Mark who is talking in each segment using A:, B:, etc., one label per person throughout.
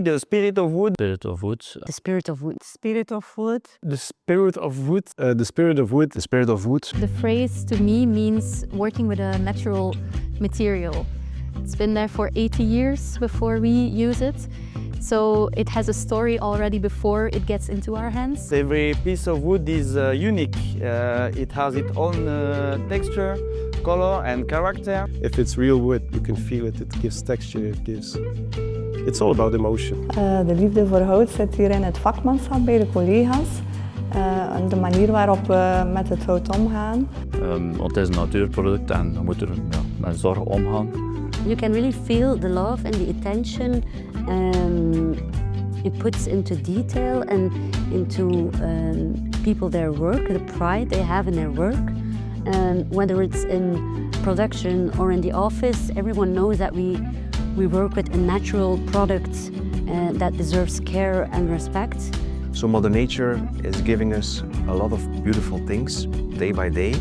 A: The spirit of wood.
B: Spirit of wood.
C: The spirit of wood.
D: Spirit of wood.
A: The spirit of wood.
E: The spirit of wood. The spirit of wood.
F: The phrase to me means working with a natural material. It's been there for 80 years before we use it. So it has a story already before it gets into our hands.
A: Every piece of wood is unique. It has its own texture, color and character.
E: If it's real wood, you can feel it. It gives texture. It's all about emotion.
D: De liefde voor hout zit hier in het vakmanschap bij de collega's. De manier waarop we met het hout omgaan.
B: Want het is een natuurproduct en we moeten er met zorg omgaan.
C: You can really feel the love and the attention it puts into detail and into people, their work, the pride they have in their work. Whether it's in production or in the office, everyone knows that we work with a natural product that deserves care and respect.
G: So Mother Nature is giving us a lot of beautiful things day by day.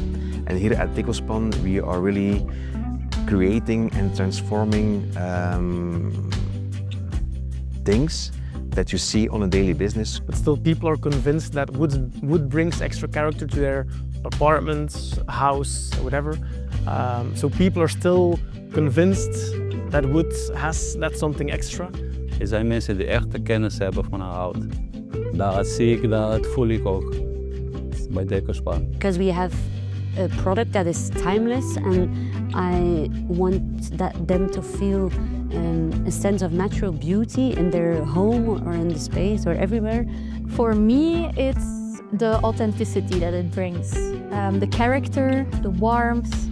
G: And here at Decospan we are really creating and transforming things that you see on a daily business.
A: But still people are convinced that wood brings extra character to their apartments, house, whatever. So people are still convinced that wood has that something extra.
B: Er zijn mensen die echt de kennis hebben van hout. Dat zie ik, dat voel ik ook bij Decospan.
C: Because we have a product that is timeless, and I want them to feel a sense of natural beauty in their home or in the space or everywhere.
F: For me, it's the authenticity that it brings. The character, the warmth,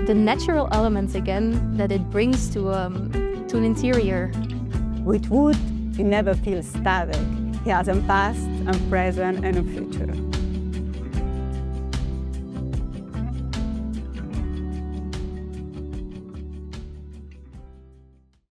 F: the natural elements again that it brings to an interior.
D: With wood, you never feel static. He has a past, a present and a future.